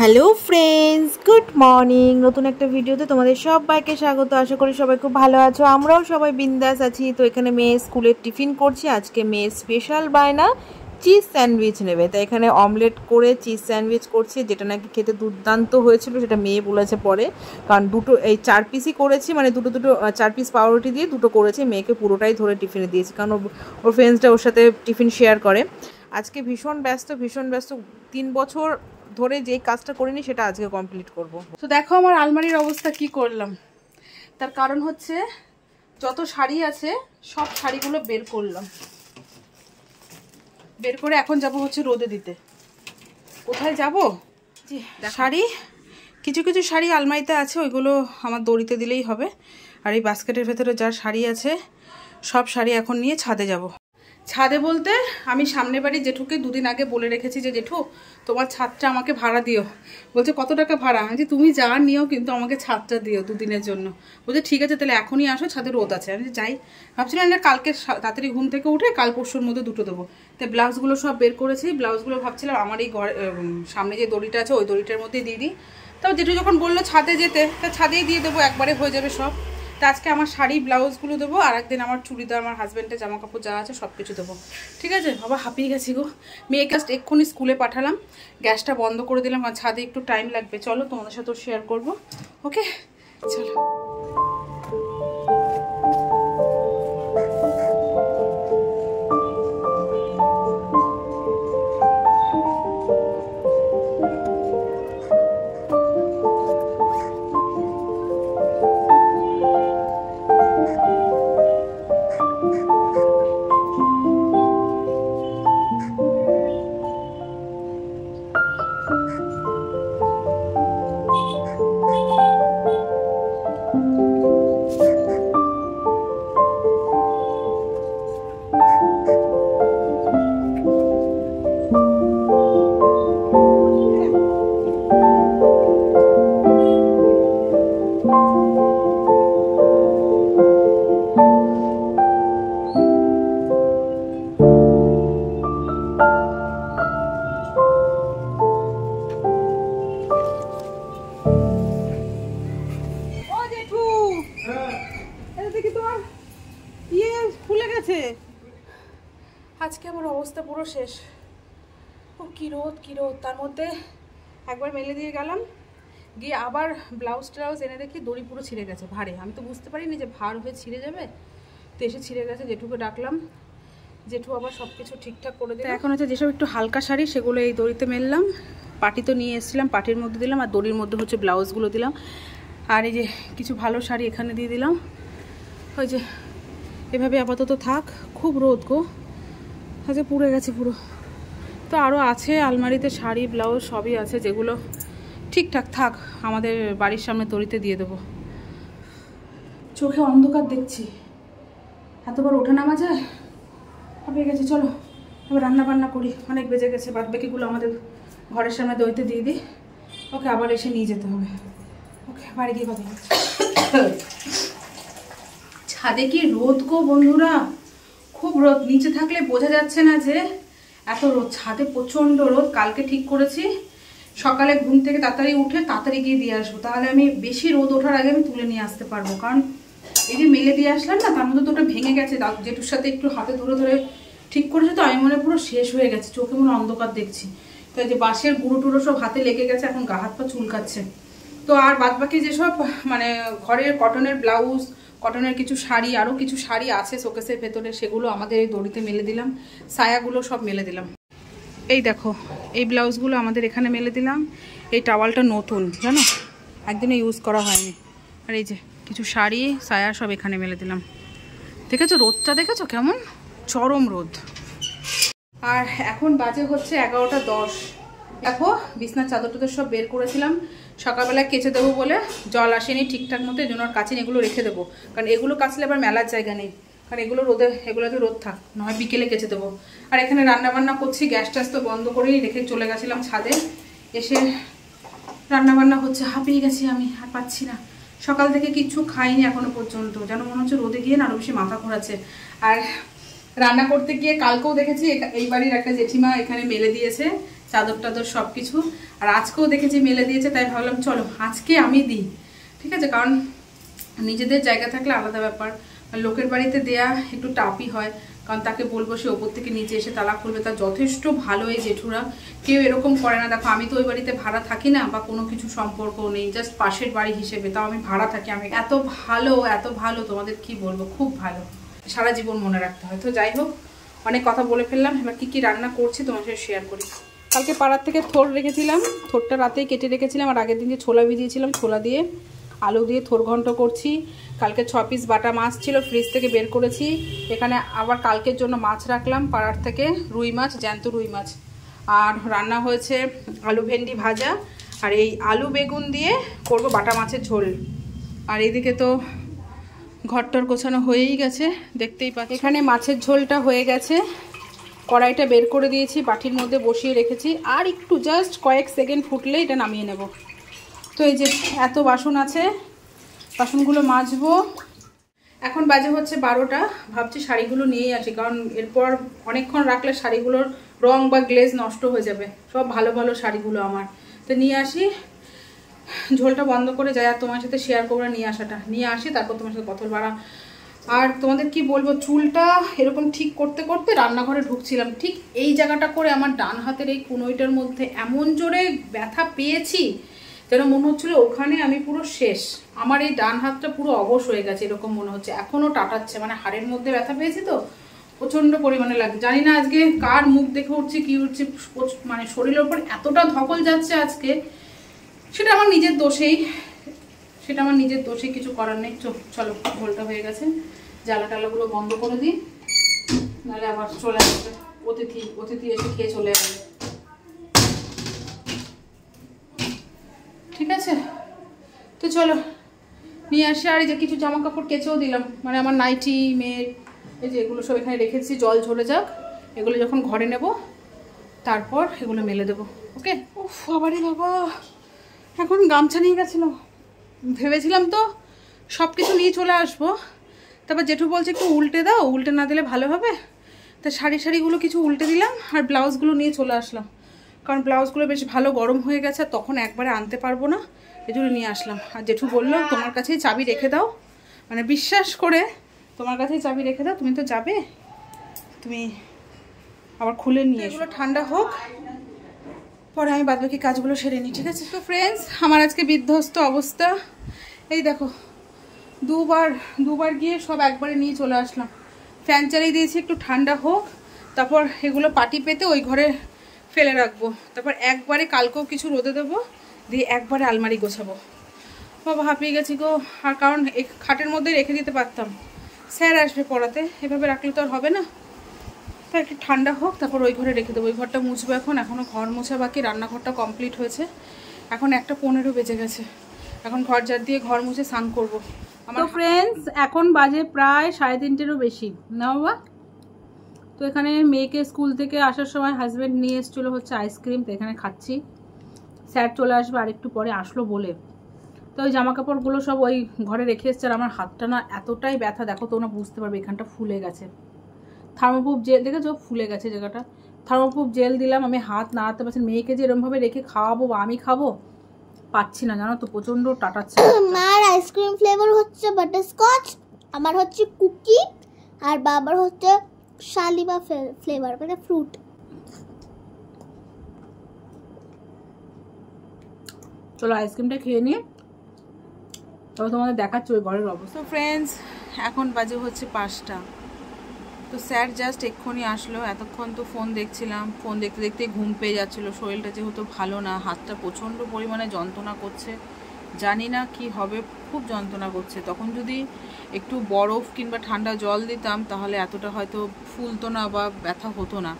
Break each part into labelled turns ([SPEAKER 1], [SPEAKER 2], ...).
[SPEAKER 1] Hello friends, good morning. নতুন একটা ভিডিওতে তোমাদের সবাইকে স্বাগত। আশা করি সবাই খুব ভালো আছো, আমরাও সবাই বিন্দাস আছি। তো এখানে মেয়ে স্কুলের টিফিন করছি। আজকে মেয়ের স্পেশাল বায়না চিজ স্যান্ডউইচ নেবে, তাই এখানে অমলেট করে চিজ স্যান্ডউইচ করছি, যেটা নাকি খেতে দুর্দান্ত হয়েছিল, সেটা মেয়ে বলেছে পরে। কারণ দুটো এই 4 পিসই করেছি, মানে দুটো 4 পিস পাউরুটি দিয়ে দুটো করেছি। মেয়েকে পুরোটাই ধরে টিফিনে দিয়েছি, কারণ ওর ফ্রেন্ডসটা ওর সাথে টিফিন শেয়ার করে। আজকে ভীষণ ব্যস্ত 3 বছর ধরে যেই কাজটা করিনি সেটা আজকে কমপ্লিট করব।
[SPEAKER 2] তো দেখো আমার আলমারির অবস্থা কি করলাম। তার কারণ হচ্ছে যত শাড়ি আছে সব শাড়িগুলো বের করলাম, বের করে এখন যাব হচ্ছে রোদে দিতে। কোথায় যাব? শাড়ি কিছু কিছু শাড়ি আলমারিতে আছে, ওইগুলো আমার দড়িতে দিলেই হবে। আর এই বাস্কেটের ভেতরে যা শাড়ি আছে সব শাড়ি এখন নিয়ে ছাদে যাব। ছাদে বলতে আমি সামনের বাড়ি জেঠুকে দুদিন আগে বলে রেখেছি যে জেঠু তোমার ছাদটা আমাকে ভাড়া দিও। বলছে কত টাকা ভাড়া? আমি যে তুমি যা নিও কিন্তু আমাকে ছাদটা দিও দুদিনের জন্য। বলছে ঠিক আছে তাহলে এখনই আসো, ছাদে রোদ আছে। আমি যাই ভাবছিলাম না কালকে তাড়াতাড়ি ঘুম থেকে উঠে কাল পরশুর মধ্যে দুটো দেবো। তাই ব্লাউজগুলো সব বের করেছি। ব্লাউজগুলো ভাবছিলাম আমার এই সামনে যে দড়িটা আছে ওই দড়িটার মধ্যেই দিয়ে দিই। তাও জেঠু যখন বললো ছাদে যেতে, তা ছাদেই দিয়ে দেবো, একবারে হয়ে যাবে সব। তো আজকে আমার শাড়ি ব্লাউজগুলো দেবো, আর একদিন আমার চুড়িদার, আমার হাজব্যান্ডের জামা কাপড় যা আছে সব কিছু দেবো। ঠিক আছে বাবা, হাঁপিয়ে গেছি গো। মেয়েকে জাস্ট এক্ষুনি স্কুলে পাঠালাম, গ্যাসটা বন্ধ করে দিলাম, আর ছাদে একটু টাইম লাগবে। চলো তোমাদের সাথেও শেয়ার করবো। ওকে চলো। আজকে আমার অবস্থা পুরো শেষ। ও কি রোদ কি রোদ। তার মধ্যে একবার মেলে দিয়ে গেলাম, গিয়ে আবার ব্লাউজ ট্লাউজ এনে দেখি দড়ি পুরো ছিঁড়ে গেছে ভারে। আমি তো বুঝতে পারিনি যে ভার হয়ে ছিঁড়ে যাবে, তো এসে ছিঁড়ে গেছে। জেঠুকে ডাকলাম, জেঠু আবার সব কিছু ঠিকঠাক করে দিল। এখন হচ্ছে যেসব একটু হালকা শাড়ি সেগুলো এই দড়িতে মেললাম। পাটি তো নিয়ে এসেছিলাম, পাটির মধ্যে দিলাম, আর দড়ির মধ্যে হচ্ছে ব্লাউজগুলো দিলাম। আর এই যে কিছু ভালো শাড়ি এখানে দিয়ে দিলাম। ওই যে এভাবে আপাতত থাক। খুব রোদ গো, আজকে পুড়ে গেছে পুরো। তো আরও আছে আলমারিতে শাড়ি ব্লাউজ সবই আছে, যেগুলো ঠিকঠাক থাক, আমাদের বাড়ির সামনে দড়িতে দিয়ে দেবো। চোখে অন্ধকার দেখছি, এতবার ওঠা নামা যায়, হাঁপিয়ে গেছে। চলো এবার রান্না বান্না করি, অনেক বেজে গেছে। বাদ বাকিগুলো আমাদের ঘরের সামনে দড়িতে দিয়ে দিই। ওকে আবার এসে নিয়ে যেতে হবে। ওকে বাড়ি গিয়ে কথা বলছি। ছাদে কি রোদ গো বন্ধুরা, খুব রোদ। নিচে থাকলে বোঝা যাচ্ছে না যে এত রোদ, ছাদে প্রচণ্ড রোদ। কালকে ঠিক করেছি সকালে ঘুম থেকে তাড়াতাড়ি উঠে তাড়াতাড়ি গিয়ে দিয়ে আসবো, তাহলে আমি বেশি রোদ ওঠার আগে আমি তুলে নিয়ে আসতে পারবো। কারণ এই যে মেলে দিয়ে আসলাম না, তার মধ্যে তো ওটা ভেঙে গেছে। জেঠুর সাথে একটু হাতে ধরে ধরে ঠিক করেছে, তো আমি মনে পুরো শেষ হয়ে গেছে, চোখে মনে অন্ধকার দেখছি। তো এই যে বাঁশের গুঁড়ো টুড়ো সব হাতে লেগে গেছে, এখন গা হাত পা চুলকাচ্ছে। তো আর বাদ বাকি যেসব মানে ঘরের কটনের ব্লাউজ, কটনের কিছু শাড়ি, আরও কিছু শাড়ি আছে শোকেসের ভেতরে, সেগুলো আমাদের এই দড়িতে মেলে দিলাম। সায়াগুলো সব মেলে দিলাম। এই দেখো এই ব্লাউজগুলো আমাদের এখানে মেলে দিলাম। এই টাওয়ালটা নতুন জানো, একদিনে ইউজ করা হয়নি। আর এই যে কিছু শাড়ি সায়া সব এখানে মেলে দিলাম। দেখেছো রোদটা, দেখেছো কেমন চরম রোদ। আর এখন বাজে হচ্ছে 11টা 10। দেখো বিছনার চাদর টাদর সব বের করেছিলাম, সকালবেলা কেচে দেবো বলে জল আসেনি ঠিকঠাক মতো, এই জন্য আর কাচিনি, এগুলো রেখে দেবো। কারণ এগুলো কাচলে আবার মেলার জায়গা নেই, কারণ এগুলো রোদে, এগুলোতে রোদ থাক, নয় বিকেলে কেচে দেবো। আর এখানে রান্না বান্না করছি, গ্যাস ট্যাস তো বন্ধ করেই রেখে চলে গেছিলাম ছাদে। এসে রান্না বান্না হচ্ছে, হাঁপিয়ে গেছি আমি, আর পাচ্ছি না। সকাল থেকে কিচ্ছু খাইনি এখনো পর্যন্ত, যেন মনে হচ্ছে রোদে গিয়ে না আরো বেশি মাথা ঘোরাচ্ছে। আর রান্না করতে গিয়ে কালকেও দেখেছি এই বাড়ির একটা জেঠিমা এখানে মেলে দিয়েছে চাদর টাদর সব কিছু। আর আজকেও দেখেছি মেলে দিয়েছে, তাই ভাবলাম চলো আজকে আমি দিই, ঠিক আছে। কারণ নিজেদের জায়গা থাকলে আলাদা ব্যাপার, লোকের বাড়িতে দেয়া একটু টাপই হয়, কারণ তাকে বলবো সে ওপর থেকে নিচে এসে তালা খুলবে। তার যথেষ্ট ভালো এই জেঠুরা, কেউ এরকম করে না। দেখো আমি তো ওই বাড়িতে ভাড়া থাকি না, বা কোনো কিছু সম্পর্ক নেই, জাস্ট পাশের বাড়ি হিসেবে, তাও আমি ভাড়া থাকি। আমি এত ভালো তোমাদের কি বলবো, খুব ভালো, সারা জীবন মনে রাখতে হয়। তো যাই হোক, অনেক কথা বলে ফেললাম। এবার কি রান্না করছি তোমার সাথে শেয়ার করি। কালকে পাড়ার থেকে থোর রেখেছিলাম, থোরটা রাতেই কেটে রেখেছিলাম। আর আগের দিন যে ছোলা ভিজিয়েছিলাম, ছোলা দিয়ে আলু দিয়ে থোর ঘন্ট করছি। কালকে 6 পিস বাটা মাছ ছিল, ফ্রিজ থেকে বের করেছি। এখানে আবার কালকের জন্য মাছ রাখলাম পাড়ার থেকে, রুই মাছ, জ্যান্ত রুই মাছ। আর রান্না হয়েছে আলু ভেন্ডি ভাজা, আর এই আলু বেগুন দিয়ে করব বাটা মাছের ঝোল। আর এইদিকে তো ঘরটর গোছানো হয়েই গেছে, দেখতেই পাচ্ছি। এখানে মাছের ঝোলটা হয়ে গেছে, কড়াইটা বের করে দিয়েছি, বাটির মধ্যে বসিয়ে রেখেছি। আর একটু জাস্ট কয়েক সেকেন্ড ফুটলে এটা নামিয়ে নেব। তো এই যে এত বাসন আছে, বাসনগুলো মাজবো। এখন বাজে হচ্ছে 12টা। ভাবছি শাড়িগুলো নিয়েই আসি, কারণ এরপর অনেকক্ষণ রাখলে শাড়িগুলোর রং বা গ্লেজ নষ্ট হয়ে যাবে। সব ভালো ভালো শাড়িগুলো আমার, তো নিয়ে আসি। ঝোলটা বন্ধ করে যাই, আর তোমার সাথে শেয়ার করবো নিয়ে আসাটা। নিয়ে আসি, তারপর তোমার সাথে কথা বাড়া। আর তোমাদের কি বলবো, চুলটা এরকম ঠিক করতে করতে রান্নাঘরে ঢুকছিলাম, ঠিক এই জায়গাটা করে আমার ডান হাতের এই কনুইটার মধ্যে এমন জোরে ব্যথা পেয়েছি, যেন মনে হচ্ছিল ওখানে আমি পুরো শেষ। আমার এই ডান হাতটা পুরো অবশ হয়ে গেছে এরকম মনে হচ্ছে, এখনও টাটাচ্ছে। মানে হাড়ের মধ্যে ব্যথা পেয়েছি তো প্রচণ্ড পরিমাণে লাগে। জানি না আজকে কার মুখ দেখে উঠছে কি উঠছে, মানে শরীরের উপর এতটা ধকল যাচ্ছে আজকে, সেটা আমার নিজের দোষেই, কিছু করার নেই। চলো, ঝোলটা হয়ে গেছে, জ্বালা টালাগুলো বন্ধ করে দিই, নাহলে আবার চলে আসবে অতিথি এসে খেয়ে চলে যাবে। ঠিক আছে, তো চলো নিয়ে আসি। আর এই যে কিছু জামা কাপড় কেচেও দিলাম, মানে আমার নাইটি, মেয়ের, এই যে এগুলো সব এখানে রেখেছি, জল ঝরে যাক। এগুলো যখন ঘরে নেব তারপর এগুলো মেলে দেবো। ওকে। উফ বাবারে বাবা, এখন গামছা নিয়ে গেছিলাম, ভেবেছিলাম তো সব কিছু নিয়ে চলে আসবো, তারপর জেঠু বলছে একটু উল্টে দাও, উল্টে না দিলে ভালো হবে। তা শাড়িগুলো কিছু উল্টে দিলাম, আর ব্লাউজগুলো নিয়ে চলে আসলাম, কারণ ব্লাউজগুলো বেশ ভালো গরম হয়ে গেছে, তখন একবারে আনতে পারবো না, এজন্য নিয়ে আসলাম। আর জেঠু বললো তোমার কাছেই চাবি রেখে দাও, মানে বিশ্বাস করে তোমার কাছেই চাবি রেখে দাও, তুমি তো যাবে, তুমি আবার খুলে নিয়ে এগুলো ঠান্ডা হোক, পরে আমি বাদবাকি কাজগুলো সেরে নিই। ঠিক আছে। তো ফ্রেন্ডস, আমার আজকে বিধ্বস্ত অবস্থা, এই দেখো দুবার গিয়ে সব একবারে নিয়ে চলে আসলাম। ফ্যান চালিয়ে দিয়েছি একটু ঠান্ডা হোক, তারপর এগুলো পাটি পেতে ওই ঘরে ফেলে রাখবো, তারপর একবারে কালকেও কিছু রোদে দেবো, দিয়ে একবারে আলমারি গোছাবো। বাবা হাঁপিয়ে গেছি গো। আর কারণ খাটের মধ্যে রেখে দিতে পারতাম, স্যার আসবে পড়াতে, এভাবে রাখলে তো আর হবে না। তো একটু ঠান্ডা হোক, তারপর ওই ঘরে রেখে দেবো। ওই ঘরটা মুছবো, এখনও ঘর মোছা বাকি, রান্নাঘরটা কমপ্লিট হয়েছে। এখন 1:15 বেজে গেছে, এখন ঘর ঝাড় দিয়ে ঘর মুছে স্নান করবো। আমার ফ্রেন্ডস এখন বাজে প্রায় 3:30-এরও বেশি না বাবা। তো এখানে মেয়েকে স্কুল থেকে আসার সময় হাজব্যান্ড নিয়ে এসেছিলো হচ্ছে আইসক্রিম, তো এখানে খাচ্ছি। স্যার চলে আসবে আরেকটু পরে, আসলো বলে। তো ওই জামা কাপড়গুলো সব ওই ঘরে রেখে এসছে। আর আমার হাতটা না এতটাই ব্যথা, দেখো তোমরা বুঝতে পারবে, এখানটা ফুলে গেছে। থার্মোপ্রুফ জেল দেখেছো, ফুলে গেছে জায়গাটা। থার্মোপ্রুফ জেল দিলাম, আমি হাত নাড়াতে পারছি। মেয়েকে যে এরমভাবে রেখে খাওয়াবো বা আমি খাবো পাচ্ছি না, জানো তো, প্রচন্ড টাটাচ্ছে।
[SPEAKER 3] মার আইসক্রিম ফ্লেভার হচ্ছে বাটারস্কচ, আমার হচ্ছে কুকি, আর বাবার হচ্ছে শালিমা ফ্লেভার, মানে ফ্রুট।
[SPEAKER 2] চলো আইসক্রিমটা খেয়ে নিয়ে তবে তোমাদের দেখাচ্ছি ওই ঘরের অবস্থা। তো ফ্রেন্ডস, এখন বাজে হচ্ছে 5টা। তো স্যার জাস্ট এক্ষুনি আসলো, এতক্ষণ তো ফোন দেখছিলাম, ফোন দেখতে দেখতে ঘুম পেয়ে যাচ্ছিলো। শরীরটা যেহেতু ভালো না, হাতটা প্রচণ্ড পরিমাণে যন্ত্রণা করছে, জানি না কি হবে, খুব যন্ত্রণা করছে। তখন যদি একটু বরফ কিংবা ঠান্ডা জল দিতাম তাহলে এতটা হয়তো ফুলতো না বা ব্যথা হতো না।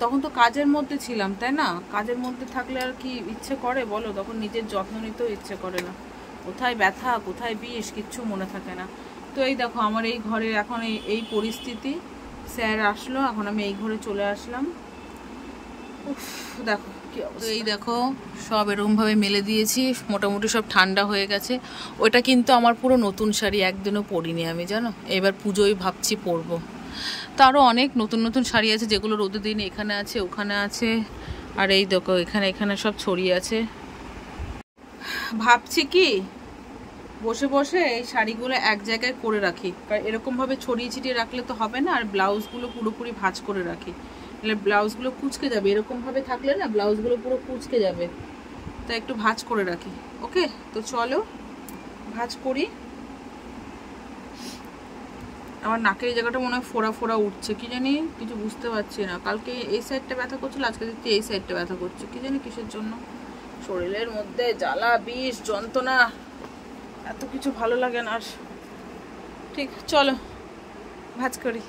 [SPEAKER 2] তখন তো কাজের মধ্যে ছিলাম, তাই না? কাজের মধ্যে থাকলে আর কি ইচ্ছে করে বলো, তখন নিজের যত্ন নিতেও ইচ্ছে করে না। কোথায় ব্যথা, কোথায় বিষ, কিচ্ছু মনে থাকে না। তো এই দেখো আমার এই ঘরের এখন এই পরিস্থিতি। স্যার আসলো, এখন আমি এই ঘরে চলে আসলাম। উফ, দেখো কি অবস্থা। এই দেখো সব এরকমভাবে মেলে দিয়েছি, মোটামুটি সব ঠান্ডা হয়ে গেছে। ওটা কিন্তু আমার পুরো নতুন শাড়ি, একদিনও পরিনি আমি, জানো। এবার পুজোয় ভাবছি পরবো। তো আরও অনেক নতুন নতুন শাড়ি আছে যেগুলো রোদে দিন, এখানে আছে ওখানে আছে, আর এই দেখো এখানে এখানে সব ছড়িয়ে আছে। ভাবছি কি বসে বসে এই শাড়িগুলো এক জায়গায় করে রাখি, কারণ এরকমভাবে ছড়িয়ে ছিটিয়ে রাখলে তো হবে না। আর ব্লাউজগুলো পুরোপুরি ভাঁজ করে রাখি, তাহলে ব্লাউজগুলো কুঁচকে যাবে। এরকমভাবে থাকলে না ব্লাউজগুলো পুরো কুঁচকে যাবে, তাই একটু ভাঁজ করে রাখি। ওকে, তো চলো ভাঁজ করি। আমার নাকের এই জায়গাটা মনে হয় ফোড়া ফোড়া উঠছে, কি জানি কিছু বুঝতে পারছি না। কালকে এই সাইডটা ব্যথা করছিল, আজকে দেখতে এই সাইডটা ব্যথা করছে, কি জানি কিসের জন্য। শরীরের মধ্যে জ্বালা বিষ যন্ত্রণা এত কিছু ভালো লাগে না আর। ঠিক, চলো ভাঁজ করি।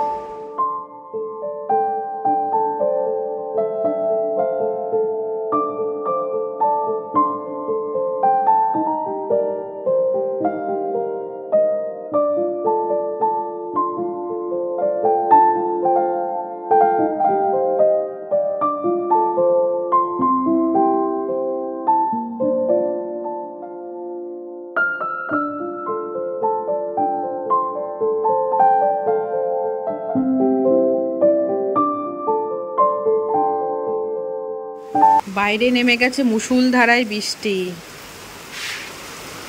[SPEAKER 2] বাইরে নেমে গেছে মুষলধারায় বৃষ্টি,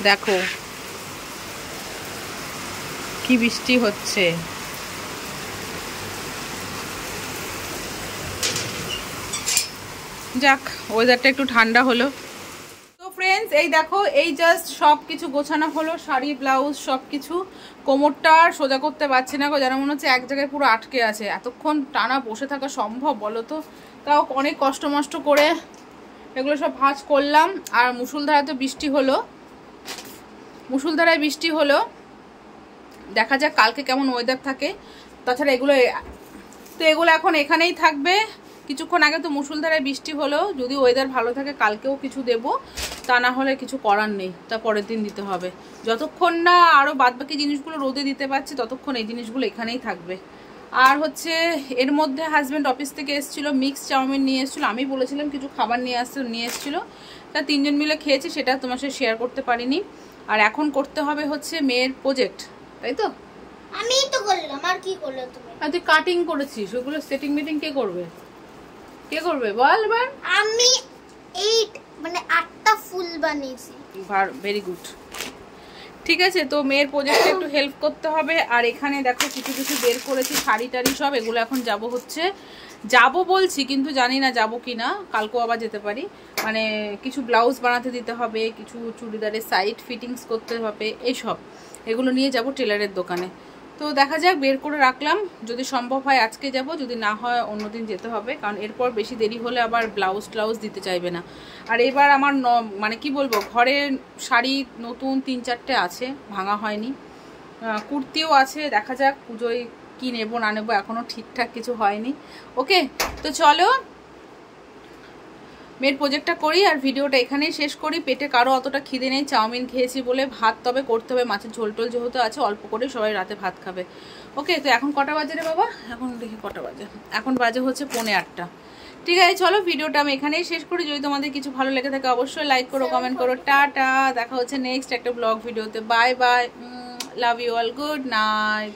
[SPEAKER 2] দেখো কি বৃষ্টি হচ্ছে। যাক, ওয়েদারটা একটু ঠান্ডা হলো। তো ফ্রেন্ডস, এই দেখো এই জাস্ট সব কিছু গোছানো হলো, শাড়ি ব্লাউজ সব কিছু। কোমরটা আর সোজা করতে পারছি না গো, যেন মনে হচ্ছে এক জায়গায় পুরো আটকে আছে। এতক্ষণ টানা বসে থাকা সম্ভব বলো তো? তাও অনেক কষ্ট মষ্ট করে এগুলো সব ভাঁজ করলাম। আর মুষলধারায় তো বৃষ্টি হলো, মুষলধারায় বৃষ্টি হলো। দেখা যাক কালকে কেমন ওয়েদার থাকে। তাছাড়া এগুলো তো এগুলো এখন এখানেই থাকবে। কিছুক্ষণ আগে তো মুষলধারায় বৃষ্টি হলো, যদি ওয়েদার ভালো থাকে কালকেও কিছু দেব, তা না হলে কিছু করার নেই, তা পরের দিন দিতে হবে। যতক্ষণ না আরও বাদবাকি জিনিসগুলো রোদে দিতে পারছি ততক্ষণ এই জিনিসগুলো এখানেই থাকবে। আর হচ্ছে এর মধ্যে হাজব্যান্ড অফিস থেকে এসেছিলো, মিক্স চাউমিন নিয়ে এসেছিলো। আমি বলেছিলাম কিছু খাবার নিয়ে এসেছিলো, তা তিনজন মিলে খেয়েছি, সেটা তোমার সাথে শেয়ার করতে পারিনি। আর এখন করতে হবে হচ্ছে মেয়ের প্রজেক্ট, তাই তো?
[SPEAKER 3] আমি তো করলাম, আর কি করলে তুমি?
[SPEAKER 2] আর তুই কাটিং করেছিস, ওগুলো সেটিং মিটিং কে করবে? কে করবে বল এবার?
[SPEAKER 3] আমি 8টা ফুল বানিয়েছি।
[SPEAKER 2] ভেরি গুড, ঠিক আছে। তো মেয়ের প্রজেক্টে একটু হেল্প করতে হবে। আর এখানে দেখো কিছু কিছু বের করেছি, শাড়ি টাড়ি সব, এগুলো এখন যাব হচ্ছে, যাব বলছি কিন্তু জানি না যাব কি না, কালকেও আবার যেতে পারি। মানে কিছু ব্লাউজ বানাতে দিতে হবে, কিছু চুড়িদারের সাইড ফিটিংস করতে হবে, এইসব এগুলো নিয়ে যাব টেলারের দোকানে। তো দেখা যাক, বের করে রাখলাম, যদি সম্ভব হয় আজকে যাব, যদি না হয় অন্যদিন যেতে হবে, কারণ এরপর বেশি দেরি হলে আবার ব্লাউজ দিতে চাইবে না। আর এবার আমার মানে কি বলবো, ঘরে শাড়ি নতুন 3-4টে আছে, ভাঙা হয়নি, কুর্তিও আছে। দেখা যাক পুজোয় কি নেব না নেবো, এখনও ঠিকঠাক কিছু হয়নি। ওকে, তো চলো মেয়ের প্রজেক্টটা করি আর ভিডিওটা এখানেই শেষ করি। পেটে কারো অতটা খিদে নেই, চাউমিন খেয়েছি বলে। ভাত তবে করতে হবে, মাছের ঝোল টোল যেহেতু আছে, অল্প করে সবাই রাতে ভাত খাবে। ওকে, তো এখন কটা বাজে রে বাবা? এখন দেখি কটা বাজে, এখন বাজে হচ্ছে 7:45। ঠিক আছে, চলো ভিডিওটা আমি এখানেই শেষ করি। যদি তোমাদের কিছু ভালো লেগে থাকে অবশ্যই লাইক করো, কমেন্ট করো। টাটা, দেখা হচ্ছে নেক্সট একটা ব্লগ ভিডিওতে। Bye bye, love you all, good night.